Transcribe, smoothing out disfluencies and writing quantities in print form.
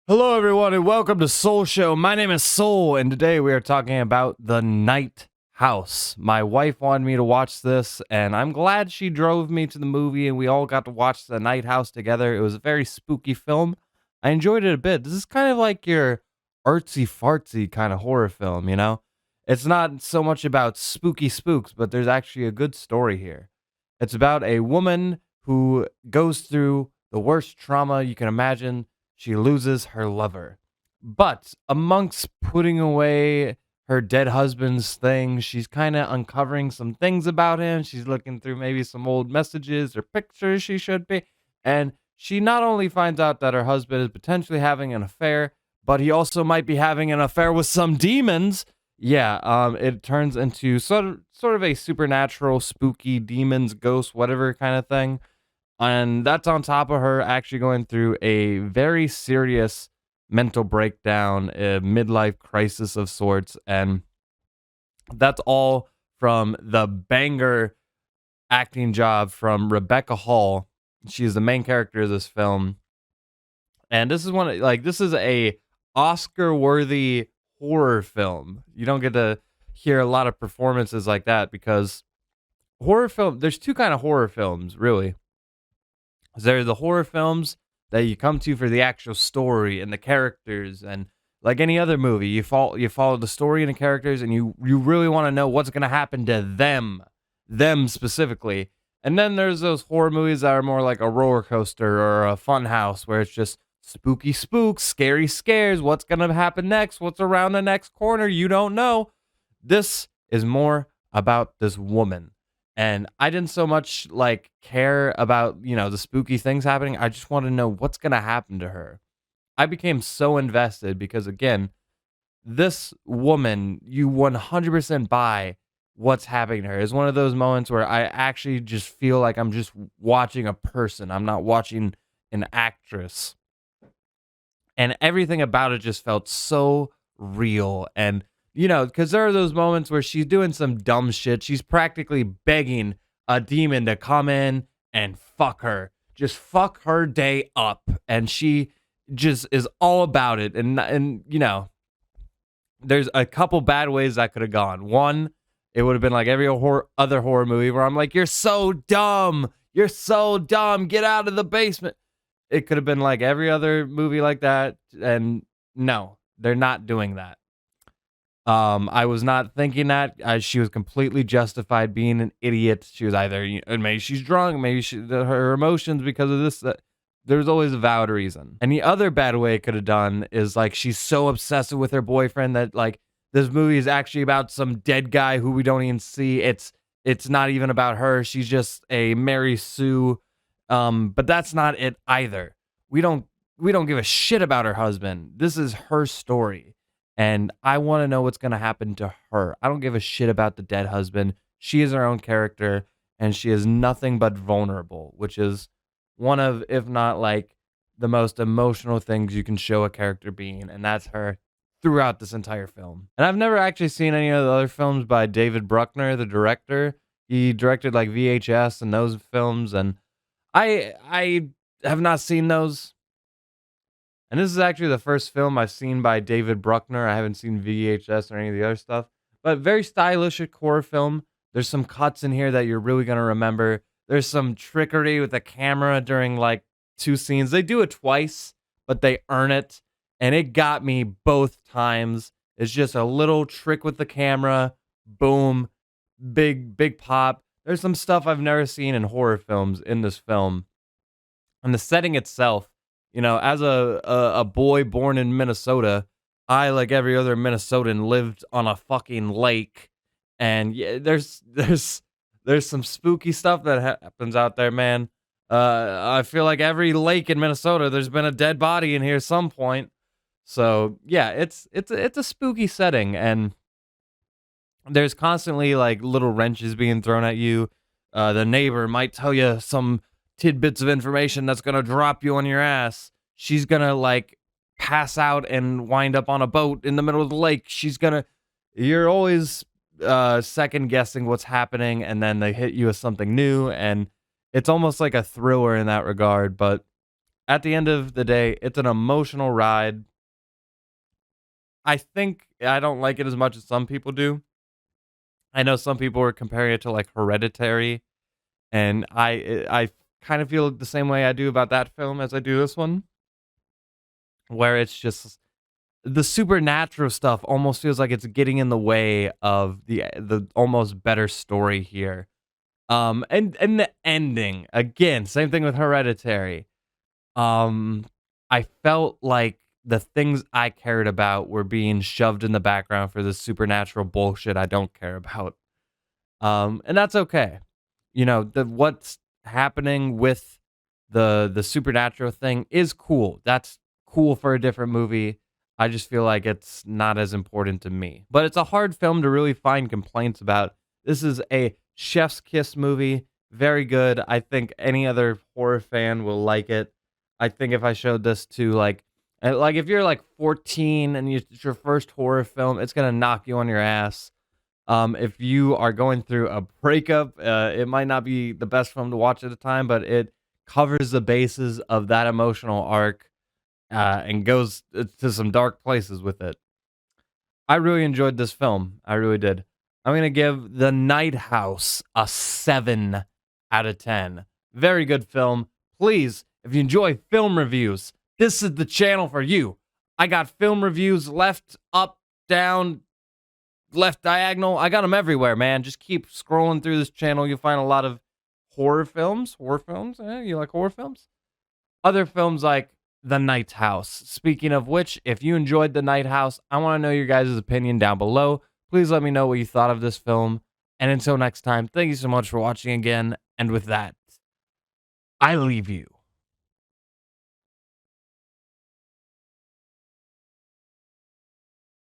Hello, everyone, and welcome to Solshow. My name is Soul, and today we are talking about The Night House. My wife wanted me to watch this, and I'm glad she drove me to the movie, and we all got to watch The Night House together. It was a very spooky film. I enjoyed it a bit. This is kind of like your artsy fartsy kind of horror film, you know? It's not so much about spooky spooks, but there's actually a good story here. It's about a woman who goes through the worst trauma you can imagine. She loses her lover. But amongst putting away her dead husband's things, she's kind of uncovering some things about him. She's looking through maybe some old messages or pictures she should be. And she not only finds out that her husband is potentially having an affair, but he also might be having an affair with some demons. Yeah, it turns into sort of a supernatural, spooky demons, ghosts, whatever kind of thing. And that's on top of her actually going through a very serious mental breakdown, a midlife crisis of sorts. And that's all from the banger acting job from Rebecca Hall. She is the main character of this film. And this is a Oscar worthy horror film. You don't get to hear a lot of performances like that because there's two kind of horror films, really. There are the horror films that you come to for the actual story and the characters, and like any other movie, you follow the story and the characters, and you really want to know what's gonna happen to them specifically. And then there's those horror movies that are more like a roller coaster or a fun house, where it's just spooky spooks, scary scares. What's gonna happen next? What's around the next corner? You don't know. This is more about this woman, and I didn't so much like care about, the spooky things happening. I just want to know what's going to happen to her. I became so invested because, again, this woman, you 100% buy what's happening to her. Is one of those moments where I actually just feel like I'm just watching a person. I'm not watching an actress. And everything about it just felt so real. And, because there are those moments where she's doing some dumb shit. She's practically begging a demon to come in and fuck her. Just fuck her day up. And she just is all about it. And there's a couple bad ways that could have gone. One, it would have been like every other horror movie where I'm like, you're so dumb. You're so dumb. Get out of the basement. It could have been like every other movie like that. And no, they're not doing that. I was not thinking that. She was completely justified being an idiot. She was either, maybe she's drunk, maybe her emotions because of this. There's always a valid reason. And the other bad way it could have done is like she's so obsessed with her boyfriend that like this movie is actually about some dead guy who we don't even see. It's not even about her. She's just a Mary Sue. But that's not it either. We don't give a shit about her husband. This is her story. And I want to know what's going to happen to her. I don't give a shit about the dead husband. She is her own character, and she is nothing but vulnerable, which is one of, if not like, the most emotional things you can show a character being, and that's her throughout this entire film. And I've never actually seen any of the other films by David Bruckner, the director. He directed like VHS and those films, and I have not seen those. And this is actually the first film I've seen by David Bruckner. I haven't seen VHS or any of the other stuff. But very stylish horror film. There's some cuts in here that you're really going to remember. There's some trickery with the camera during like two scenes. They do it twice, but they earn it. And it got me both times. It's just a little trick with the camera. Boom. Big pop. There's some stuff I've never seen in horror films in this film. And the setting itself, as a boy born in Minnesota, I, like every other Minnesotan, lived on a fucking lake. And yeah, there's some spooky stuff that happens out there, man. I feel like every lake in Minnesota, there's been a dead body in here at some point. So yeah, it's a spooky setting, and there's constantly like little wrenches being thrown at you. The neighbor might tell you some tidbits of information that's gonna drop you on your ass. She's gonna like pass out and wind up on a boat in the middle of the lake. You're always second guessing what's happening, and then they hit you with something new, and it's almost like a thriller in that regard. But At the end of the day, it's an emotional ride. I think I don't like it as much as some people do. I know some people are comparing it to like Hereditary, and I kind of feel the same way I do about that film as I do this one, where it's just the supernatural stuff almost feels like it's getting in the way of the almost better story here. And the ending again, same thing with Hereditary. I felt like the things I cared about were being shoved in the background for the supernatural bullshit I don't care about. And that's okay. You know, the what's happening with the supernatural thing is cool. That's cool for a different movie. I just feel like it's not as important to me. But it's a hard film to really find complaints about. This is a chef's kiss movie. Very good. I think any other horror fan will like it. I think if I showed this to like if you're like 14 and it's your first horror film, it's gonna knock you on your ass. If you are going through a breakup, it might not be the best film to watch at the time, but it covers the bases of that emotional arc and goes to some dark places with it. I really enjoyed this film. I really did. I'm going to give The Night House a 7 out of 10. Very good film. Please, if you enjoy film reviews, this is the channel for you. I got film reviews left, up, down, left diagonal. I got them everywhere, man. Just keep scrolling through this channel. You'll find a lot of horror films. Horror films? You like horror films? Other films like The Night House. Speaking of which, if you enjoyed The Night House, I want to know your guys' opinion down below. Please let me know what you thought of this film. And until next time, thank you so much for watching again. And with that, I leave you